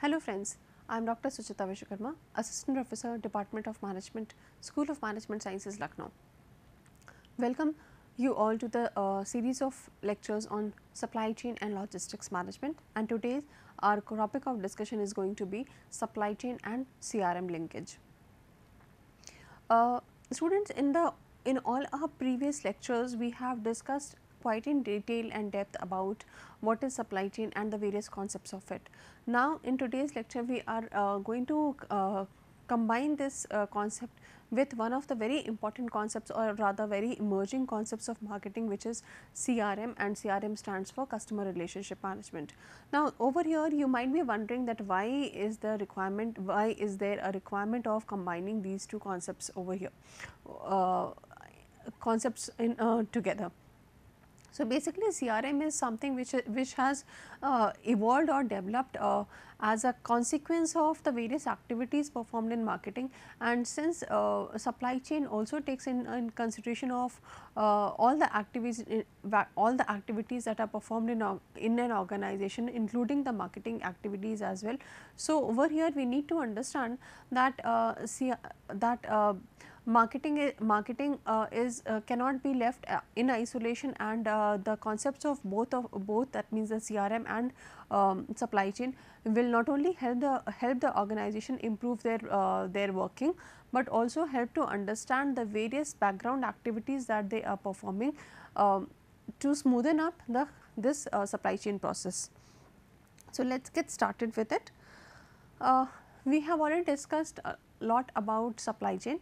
Hello friends, I am Dr. Suchita Vishwakarma, Assistant Professor, Department of Management, School of Management Sciences, Lucknow. Welcome you all to the series of lectures on supply chain and logistics management, and today our topic of discussion is going to be supply chain and CRM linkage. Students, in all our previous lectures we have discussed quite in detail and depth about what is supply chain and the various concepts of it. Now in today's lecture we are going to combine this concept with one of the very important concepts, or rather very emerging concepts of marketing, which is CRM, and CRM stands for customer relationship management. Now over here you might be wondering that why is there a requirement of combining these two concepts over here, concepts in together. So basically CRM is something which has evolved or developed as a consequence of the various activities performed in marketing, and since supply chain also takes in consideration of all the activities that are performed in an organization, including the marketing activities as well. So over here we need to understand that marketing is cannot be left in isolation, and the concepts of both that means the CRM and supply chain will not only help the organization improve their working, but also help to understand the various background activities that they are performing to smoothen up this supply chain process. So let's get started with it. We have already discussed a lot about supply chain.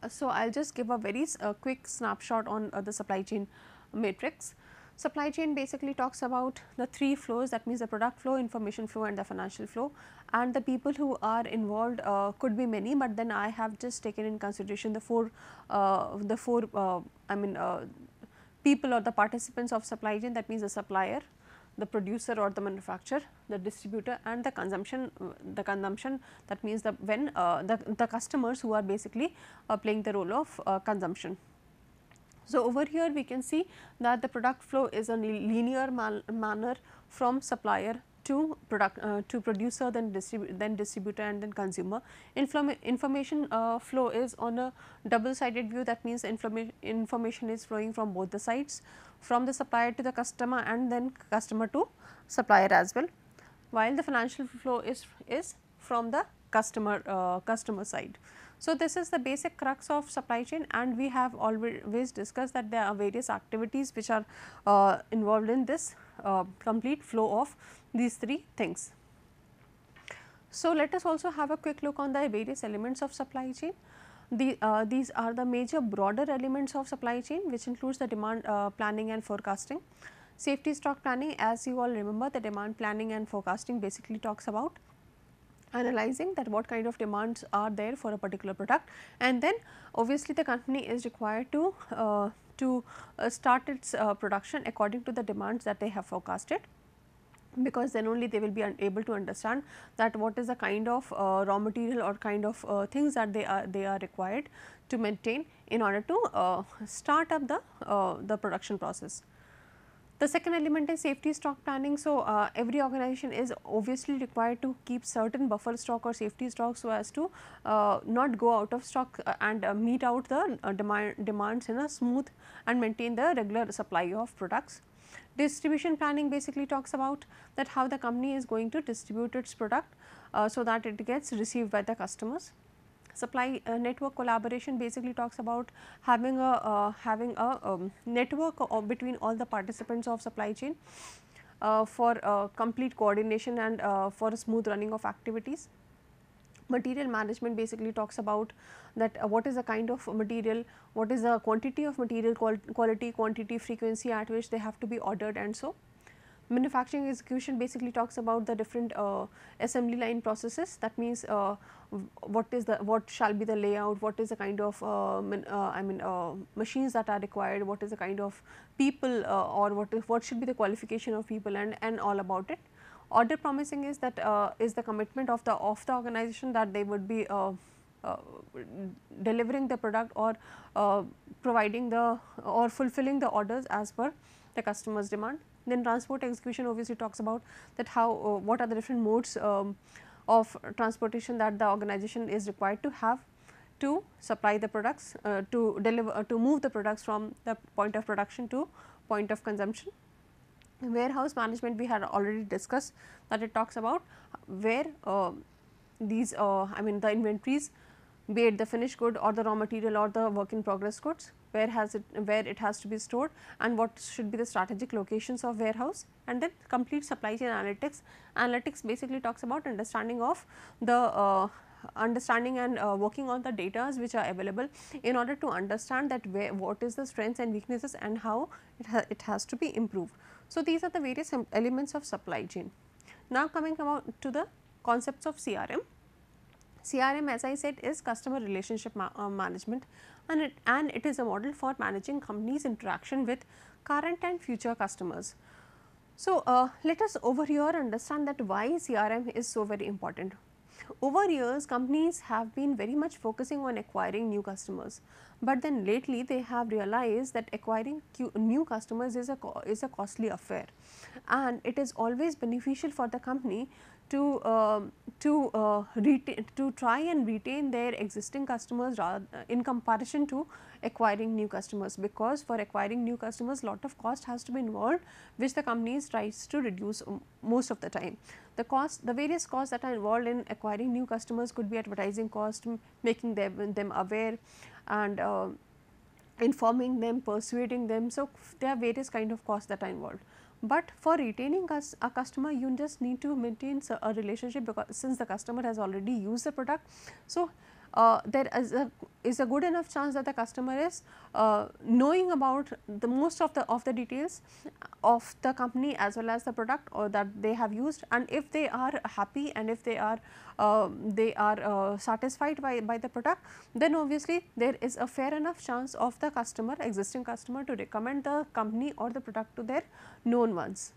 So I will just give a very quick snapshot on the supply chain matrix. Supply chain basically talks about the three flows, that means the product flow, information flow and the financial flow, and the people who are involved could be many, but then I have just taken in consideration the four people or the participants of supply chain, that means the supplier, the producer or the manufacturer, the distributor and the consumption, that means the customers who are basically playing the role of consumption. So over here we can see that the product flow is a linear manner from supplier to producer, then distributor and then consumer. Information flow is on a double sided view, that means information is flowing from both the sides, from the supplier to the customer and then customer to supplier as well, while the financial flow is from the customer side. So this is the basic crux of supply chain, and we have always discussed that there are various activities which are involved in this complete flow of these three things. So let us also have a quick look on the various elements of supply chain. These are the major broader elements of supply chain, which includes the demand planning and forecasting. Safety stock planning, as you all remember, the demand planning and forecasting basically talks about analyzing that what kind of demands are there for a particular product, and then obviously the company is required to start its production according to the demands that they have forecasted, because then only they will be able to understand that what is the kind of raw material or kind of things that they are required to maintain in order to start up the production process. The second element is safety stock planning. So every organization is obviously required to keep certain buffer stock or safety stock so as to not go out of stock and meet out the demands in a smooth and maintain the regular supply of products. Distribution planning basically talks about that how the company is going to distribute its product so that it gets received by the customers. Supply network collaboration basically talks about having a network between all the participants of supply chain for complete coordination and for a smooth running of activities. Material management basically talks about that what is the kind of material, what is the quantity of material, quality, quantity, frequency at which they have to be ordered, and so. Manufacturing execution basically talks about the different assembly line processes, that means what shall be the layout, what is the kind of machines that are required, what is the kind of people or what should be the qualification of people, and all about it. Order promising is that is the commitment of the organization that they would be delivering the product or providing or fulfilling the orders as per the customer's demand. Then transport execution obviously talks about that how what are the different modes of transportation that the organization is required to have to supply the products, to deliver, to move the products from the point of production to point of consumption. Warehouse management we had already discussed, that it talks about where these I mean the inventories, be it the finished good or the raw material or the work in progress goods, where it has to be stored, and what should be the strategic locations of warehouse. And then complete supply chain analytics. Analytics basically talks about understanding of the understanding and working on the data which are available in order to understand that what is the strengths and weaknesses and how it has to be improved. So, these are the various elements of supply chain. Now, coming about to the concepts of CRM. CRM, as I said, is customer relationship management, and it is a model for managing companies' interaction with current and future customers. So, let us over here understand that why CRM is so very important. Over years, companies have been very much focusing on acquiring new customers, but then lately they have realized that acquiring new customers is a costly affair, and it is always beneficial for the company to try and retain their existing customers in comparison to acquiring new customers, because for acquiring new customers lot of cost has to be involved, which the companies tries to reduce most of the time. The various costs that are involved in acquiring new customers could be advertising cost, making them aware, and informing them, persuading them. So, there are various kind of costs that are involved. But for retaining a customer, you just need to maintain a relationship, because since the customer has already used the product. So, there is a good enough chance that the customer is knowing about the most of the details of the company as well as the product or that they have used, and if they are happy and if they are satisfied by the product, then obviously there is a fair enough chance of the existing customer to recommend the company or the product to their known ones.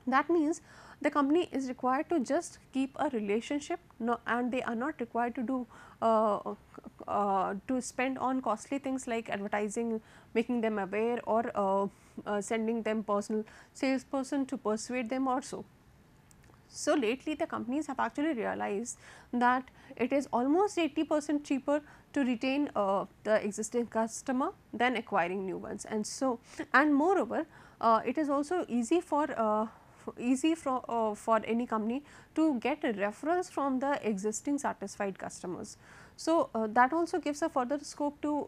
That means the company is required to just keep a relationship, and they are not required to do to spend on costly things like advertising, making them aware, or sending them personal salesperson to persuade them or so. So, lately the companies have actually realized that it is almost 80% cheaper to retain the existing customer than acquiring new ones, and so, and moreover it is also easy for any company to get referrals from the existing satisfied customers. So, that also gives a further scope to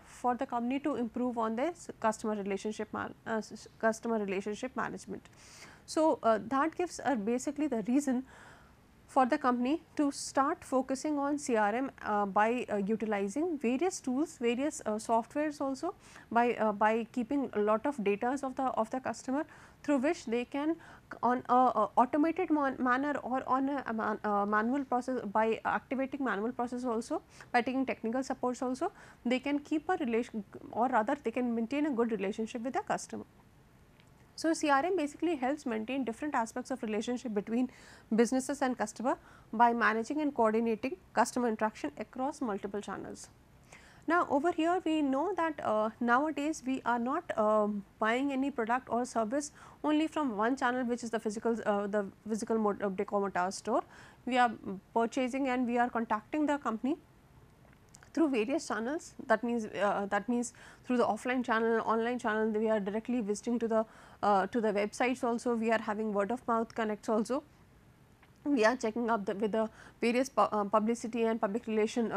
for the company to improve on their customer relationship management. So, that gives basically the reason for the company to start focusing on CRM by utilizing various tools, various softwares also, by keeping a lot of data of the customer, through which they can on a automated manner or on a manual process, by activating manual process also, by taking technical supports also, they can keep a relation, or rather they can maintain a good relationship with the customer. So, CRM basically helps maintain different aspects of relationship between businesses and customer by managing and coordinating customer interaction across multiple channels. Now, over here we know that nowadays we are not buying any product or service only from one channel, which is the physical mode of Decom Tower store. We are purchasing and we are contacting the company through various channels. That means through the offline channel, online channel, we are directly visiting to the websites also. We are having word of mouth connects also. We are checking up with the various publicity and public relation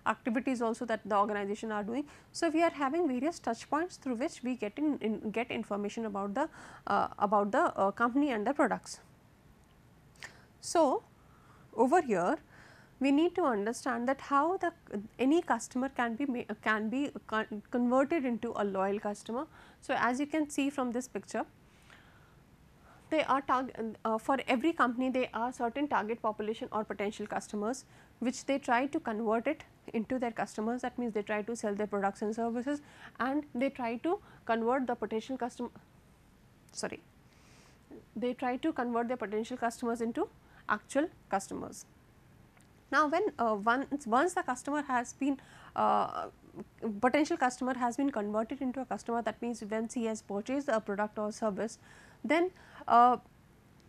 activities also that the organization are doing. So, we are having various touch points through which we get information about the company and the products. So, over here we need to understand that how any customer can be converted into a loyal customer. So, as you can see from this picture, they are for every company there are certain target population or potential customers, which they try to convert it into their customers. That means they try to sell their products and services, and they try to convert the potential customer, they try to convert their potential customers into actual customers. Now, when once the customer has been potential customer has been converted into a customer, that means once he has purchased a product or service, then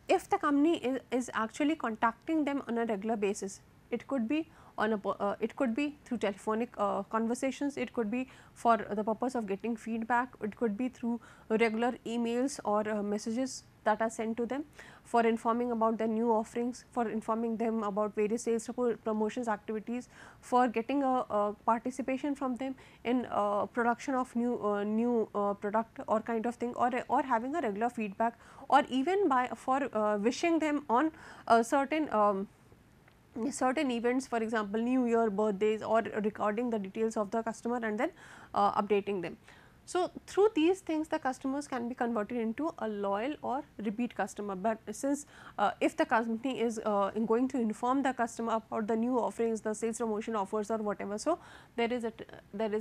if the company is actually contacting them on a regular basis, it could be on a it could be through telephonic conversations, it could be for the purpose of getting feedback, it could be through regular emails or messages that are sent to them for informing about their new offerings, for informing them about various sales promotions activities, for getting a participation from them in production of new product or kind of thing, or having a regular feedback, or even by for wishing them on certain events, for example new year, birthdays, or recording the details of the customer and then updating them. So, through these things the customers can be converted into a loyal or repeat customer, but since if the company is going to inform the customer about the new offerings, the sales promotion offers or whatever, so there is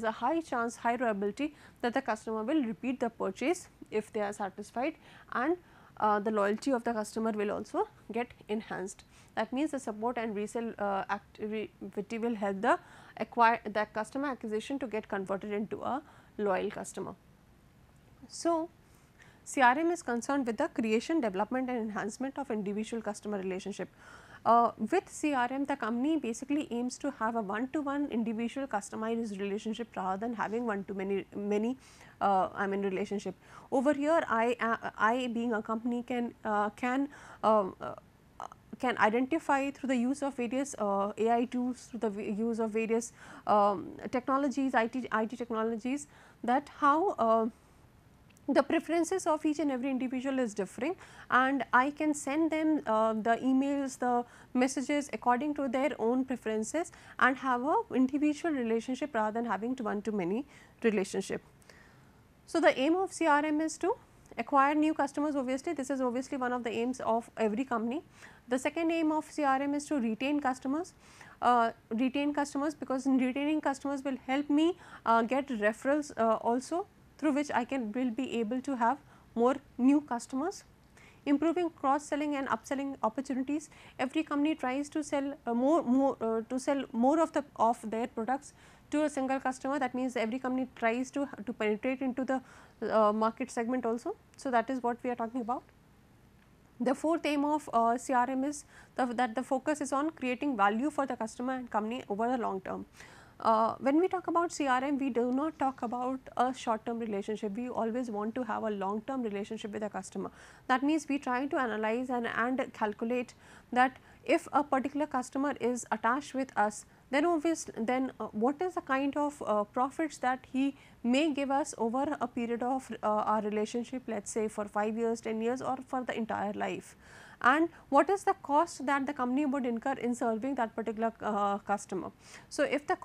a high chance, high probability that the customer will repeat the purchase if they are satisfied, and the loyalty of the customer will also get enhanced. That means the support and resale activity will help the customer acquisition to get converted into a loyal customer. So, CRM is concerned with the creation, development and enhancement of individual customer relationship. With CRM, the company basically aims to have a one-to-one individual customized relationship rather than having one-to-many relationship. Over here, I being a company can identify through the use of various AI tools, through the use of various technologies, IT technologies, that how the preferences of each and every individual is differing, and I can send them the emails, the messages according to their own preferences and have a individual relationship rather than having one-to-many relationship. So, the aim of CRM is to acquire new customers. Obviously, this is obviously one of the aims of every company. The second aim of CRM is to retain customers. Because in retaining customers will help me get referrals also, through which I will be able to have more new customers. Improving cross selling and upselling opportunities. Every company tries to sell more of their products to a single customer. That means every company tries to penetrate into the market segment also. So, that is what we are talking about. The fourth aim of CRM is that the focus is on creating value for the customer and company over the long term. When we talk about CRM, we do not talk about a short term relationship. We always want to have a long term relationship with a customer. That means we try to analyze and calculate that if a particular customer is attached with us, then what is the kind of profits that he may give us over a period of our relationship, let us say for 5 years, 10 years, or for the entire life, and what is the cost that the company would incur in serving that particular customer. So, if the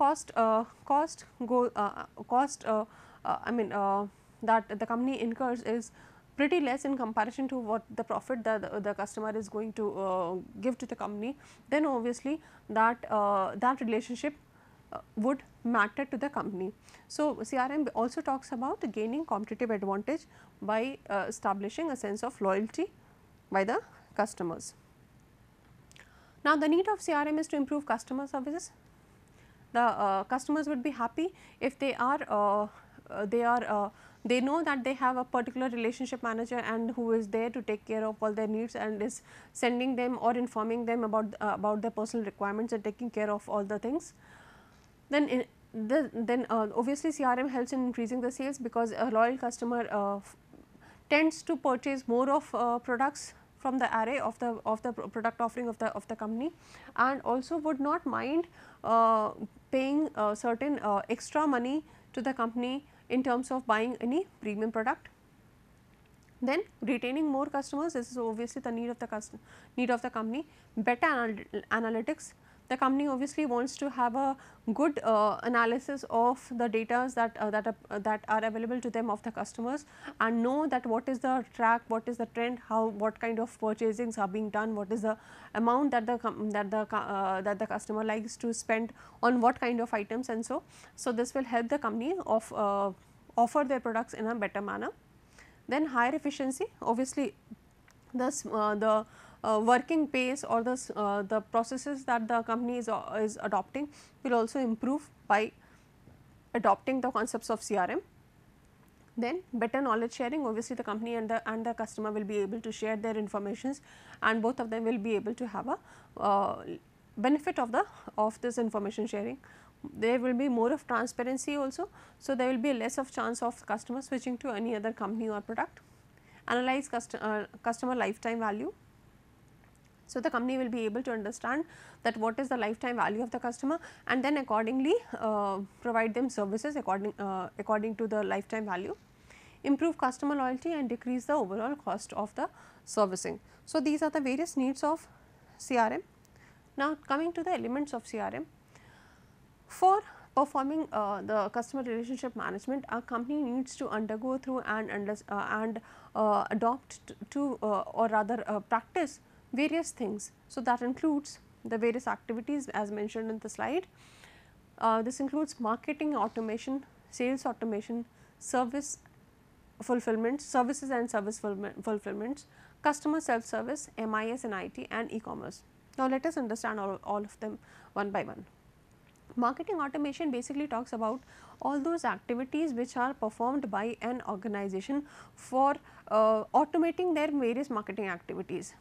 that the company incurs is pretty less in comparison to what the profit that the customer is going to give to the company, then obviously that relationship would matter to the company. So, CRM also talks about gaining competitive advantage by establishing a sense of loyalty by the customers. Now, the need of CRM is to improve customer services. The customers would be happy if they know that they have a particular relationship manager and who is there to take care of all their needs and is sending them or informing them about their personal requirements and taking care of all the things. Then obviously CRM helps in increasing the sales, because a loyal customer tends to purchase more of products from the array of the product offering of the company, and also would not mind paying certain extra money to the company in terms of buying any premium product. Then retaining more customers, this is obviously the need of the company. Better analytics. The company obviously wants to have a good analysis of the data that are available to them of the customers, and know that what is the track, what is the trend, what kind of purchasings are being done, what is the amount that the customer likes to spend on what kind of items, and so this will help the company offer their products in a better manner. Then higher efficiency. Obviously, the working pace or the processes that the company is adopting will also improve by adopting the concepts of CRM. Then better knowledge sharing, obviously the company and the customer will be able to share their informations, and both of them will be able to have a benefit of this information sharing. There will be more of transparency also. So, there will be less of chance of customer switching to any other company or product. Analyze customer lifetime value. So, the company will be able to understand that what is the lifetime value of the customer, and then accordingly provide them services according to the lifetime value. Improve customer loyalty and decrease the overall cost of the servicing. So, these are the various needs of CRM. Now, coming to the elements of CRM. For performing the customer relationship management, a company needs to undergo through and adopt to or rather practice various things. So, that includes the various activities as mentioned in the slide. This includes marketing automation, sales automation, service fulfillment, services and service fulfillments, customer self-service, MIS and IT, and e-commerce. Now, let us understand all of them one by one. Marketing automation basically talks about all those activities which are performed by an organization for automating their various marketing activities.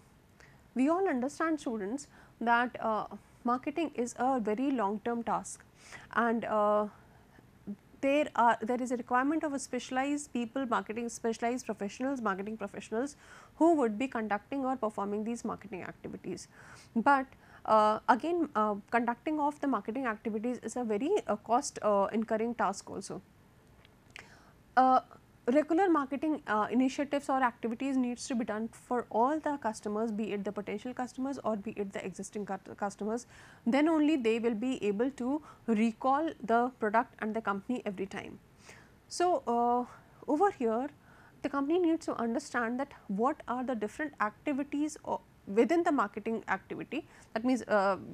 We all understand, students, that marketing is a very long term task, and there is a requirement of a specialized people, specialized professionals, marketing professionals who would be conducting or performing these marketing activities. But again, conducting of the marketing activities is a very cost incurring task also. Regular marketing initiatives or activities needs to be done for all the customers, be it the potential customers or be it the existing customers, then only they will be able to recall the product and the company every time. So, over here the company needs to understand that what are the different activities within the marketing activity, that means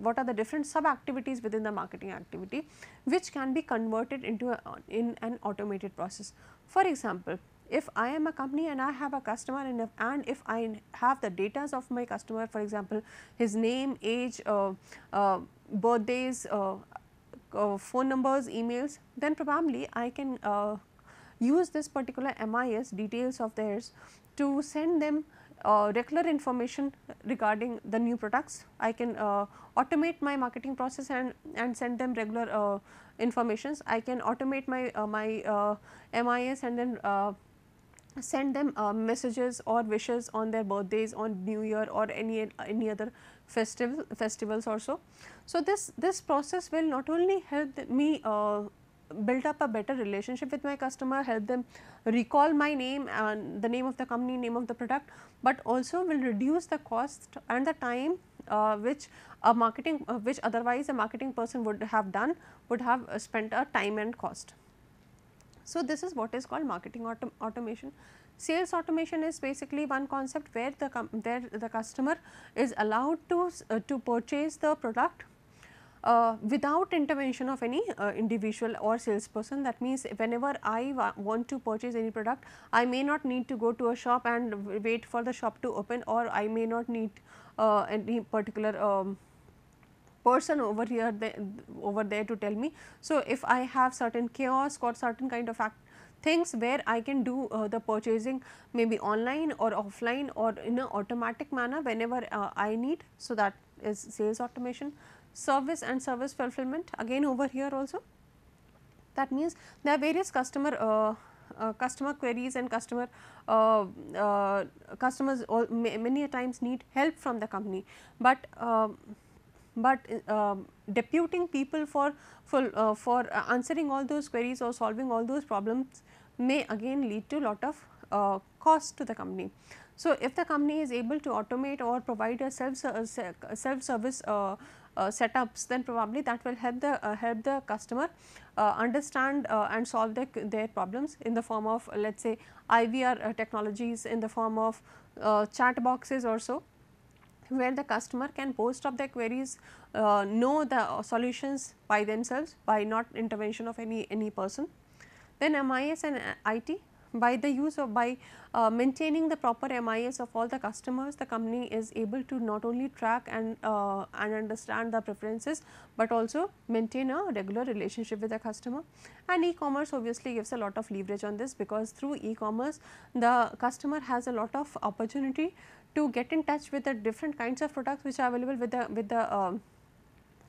what are the different sub activities within the marketing activity which can be converted into in an automated process. For example, if I am a company and I have a customer, and if I have the data of my customer, for example, his name, age, birthdays, phone numbers, emails, then probably I can use this particular MIS details of theirs to send them regular information regarding the new products. I can automate my marketing process and send them regular informations. I can automate my MIS and then send them messages or wishes on their birthdays, on New Year or any other festivals or so. So, this process will not only help me build up a better relationship with my customer, help them recall my name and the name of the company, name of the product, but also will reduce the cost and the time which otherwise a marketing person would have spent a time and cost. So, this is what is called marketing automation. Sales automation is basically one concept where the customer is allowed to purchase the product without intervention of any individual or salesperson. That means, whenever I want to purchase any product, I may not need to go to a shop and wait for the shop to open, or I may not need any particular person over there to tell me. So, if I have certain kiosk or certain kind of things where I can do the purchasing maybe online or offline or in an automatic manner whenever I need. So, that is sales automation. Service and service fulfillment, again over here also, that means there are various customer queries and customers many a times need help from the company, but deputing people for answering all those queries or solving all those problems may again lead to lot of cost to the company. So, if the company is able to automate or provide a self-service setups, then probably that will help the customer understand and solve their problems in the form of, let us say, IVR technologies, in the form of chat boxes or so, where the customer can post up their queries, know the solutions by themselves by not intervention of any person. Then MIS and IT, by the use of maintaining the proper MIS of all the customers, the company is able to not only track and understand the preferences, but also maintain a regular relationship with the customer. And e-commerce obviously gives a lot of leverage on this, because through e-commerce the customer has a lot of opportunity to get in touch with the different kinds of products which are available with the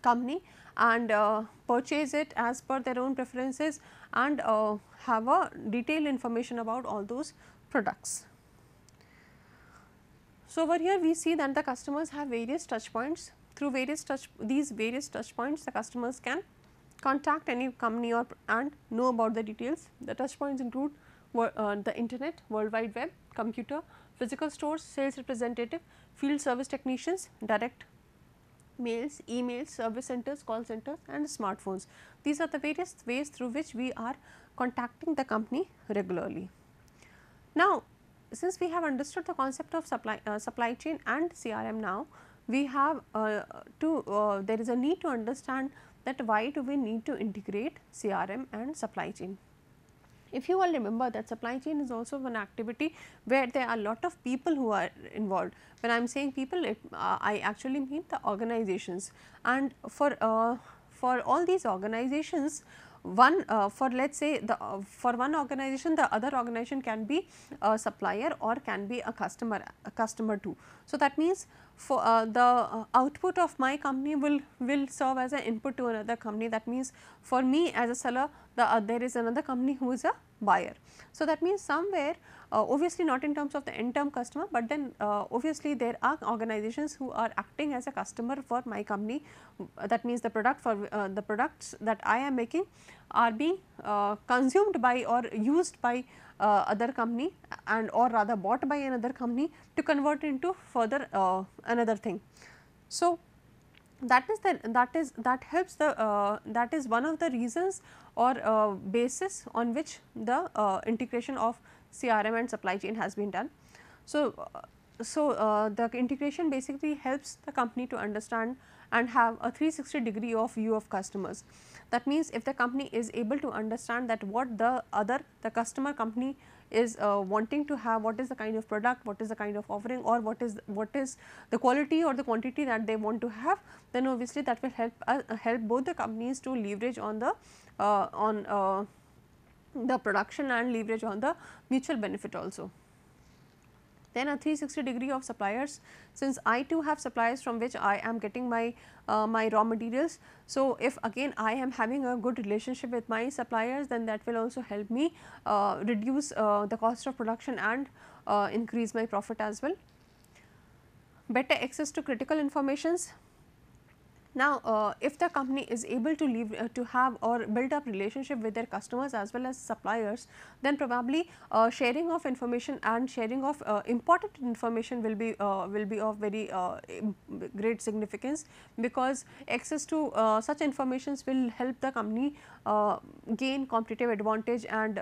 company, and purchase it as per their own preferences, and have a detailed information about all those products. So, over here we see that the customers have various touch points. Through these various touch points, the customers can contact any company and know about the details. The touch points include the internet, World Wide Web, computer, physical stores, sales representative, field service technicians, direct mails, emails, service centers, call centers and smartphones. These are the various ways through which we are contacting the company regularly. Now, since we have understood the concept of supply chain and CRM, now we have there is a need to understand that why do we need to integrate CRM and supply chain. If you all remember that supply chain is also one activity where there are a lot of people who are involved. When I am saying people, I actually mean the organizations, and for all these organizations, one for let us say for one organization, the other organization can be a supplier or can be a customer too. So, that means for the output of my company will serve as an input to another company. That means for me as a seller, there is another company who is a buyer. So, that means somewhere obviously not in terms of the end term customer, but then obviously there are organizations who are acting as a customer for my company. That means the products that I am making are being consumed by or used by other company, and or rather bought by another company to convert into further another thing. So, that is one of the reasons or basis on which the integration of CRM and supply chain has been done. So, the integration basically helps the company to understand and have a 360-degree of view of customers. That means, if the company is able to understand that what the customer company is wanting to have, what is the kind of product, what is the kind of offering, or what is the quality or the quantity that they want to have, then obviously that will help both the companies to leverage on the production and leverage on the mutual benefit also. Then a 360-degree of suppliers, since I too have suppliers from which I am getting my raw materials. So, if again I am having a good relationship with my suppliers, then that will also help me reduce the cost of production and increase my profit as well. Better access to critical informations. Now, if the company is able to have or build up relationship with their customers as well as suppliers, then probably sharing of information and sharing of important information will be of very great significance, because access to such informations will help the company gain competitive advantage and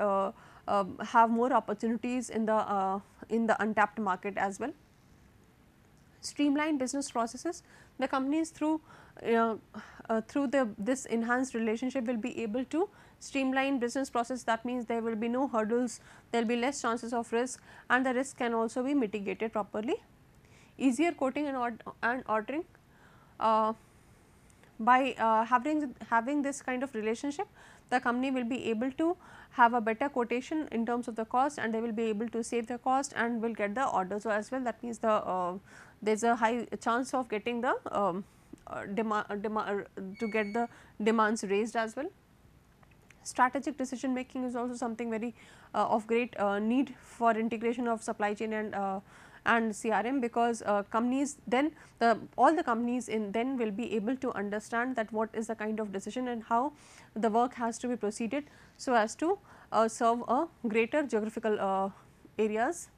have more opportunities in the untapped market as well. Streamline business processes. The companies through this enhanced relationship will be able to streamline business process. That means there will be no hurdles, there will be less chances of risk, and the risk can also be mitigated properly. Easier quoting and ordering. By having this kind of relationship, the company will be able to have a better quotation in terms of the cost, and they will be able to save the cost and will get the orders as well. That means there is a high chance of getting the demands raised as well. Strategic decision making is also something very of great need for integration of supply chain and CRM, because companies then all the companies then will be able to understand that what is the kind of decision and how the work has to be proceeded, so as to serve a greater geographical areas.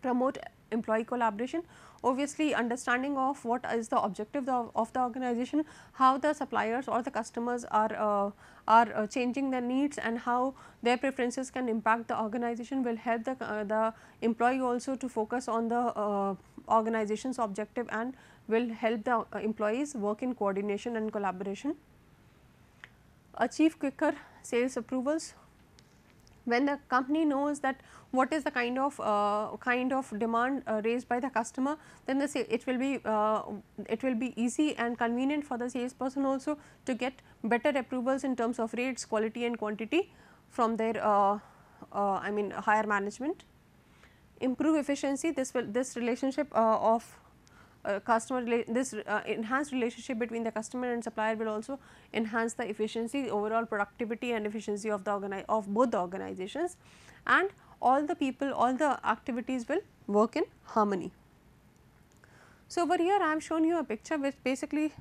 Promote employee collaboration. Obviously, understanding of what is the objective of the organization, how the suppliers or the customers are changing their needs, and how their preferences can impact the organization will help the employee also to focus on the organization's objective, and will help the employees work in coordination and collaboration. Achieve quicker sales approvals. when the company knows that what is the kind of demand raised by the customer, then it will be easy and convenient for the salesperson also to get better approvals in terms of rates, quality and quantity from their I mean higher management. Improve efficiency, this relationship of enhanced relationship between the customer and supplier will also enhance the efficiency, overall productivity and efficiency of both the organizations, and all the people, all the activities will work in harmony. So, over here I have shown you a picture which basically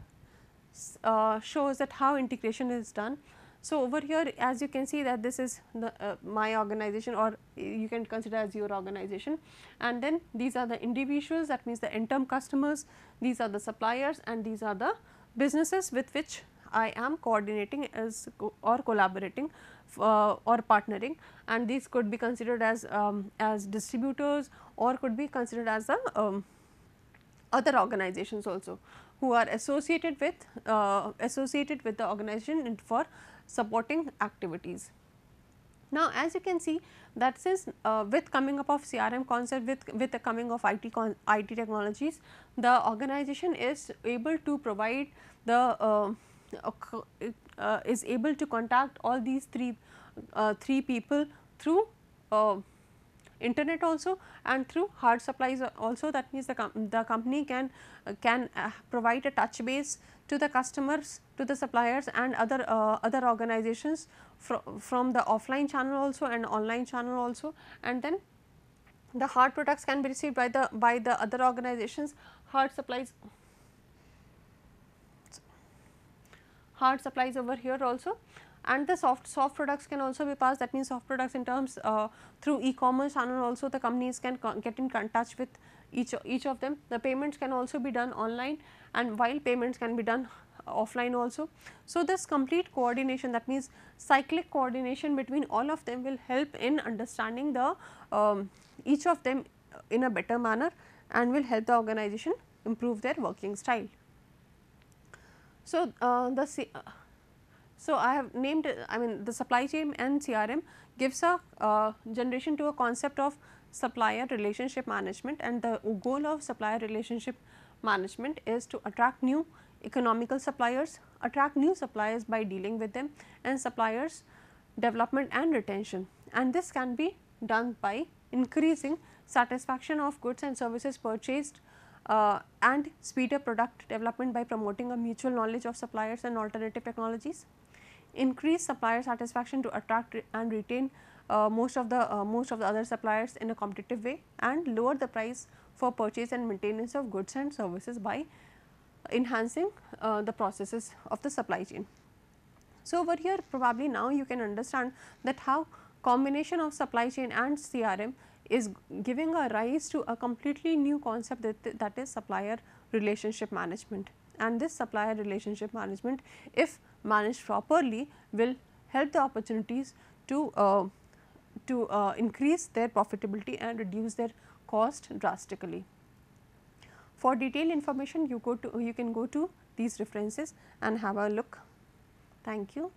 shows that how integration is done. So, over here as you can see that this is the my organization, or you can consider as your organization, and then these are the individuals, that means the end term customers, these are the suppliers, and these are the businesses with which I am coordinating or collaborating or partnering, and these could be considered as distributors, or could be considered as the other organizations also who are associated with the organization for supporting activities. Now, as you can see that since with coming up of CRM concept, with the coming of IT technologies, the organization is able to provide the is able to contact all these three people through internet also and through hard supplies also. That means the company can provide a touch base to the customers, to the suppliers and other organizations from the offline channel also and online channel also, and then the hard products can be received by the other organizations. Hard supplies over here also, and the soft products can also be passed. That means soft products in terms through e-commerce channel also the companies can get in touch with each of them. The payments can also be done online, and while payments can be done offline also. So, this complete coordination, that means cyclic coordination between all of them, will help in understanding the each of them in a better manner and will help the organization improve their working style. So, so I have named the supply chain and CRM gives a generation to a concept of supplier relationship management, and the goal of supplier relationship management is to attract new economical suppliers, attract new suppliers by dealing with them, and suppliers development and retention, and this can be done by increasing satisfaction of goods and services purchased and speed up product development by promoting a mutual knowledge of suppliers and alternative technologies, increase supplier satisfaction to attract and retain most of the other suppliers in a competitive way, and lower the price for purchase and maintenance of goods and services by enhancing the processes of the supply chain. So, over here probably now you can understand that how combination of supply chain and CRM is giving a rise to a completely new concept, that is supplier relationship management, and this supplier relationship management, if managed properly, will help the opportunities to increase their profitability and reduce their cost drastically. For detailed information you can go to these references and have a look. Thank you.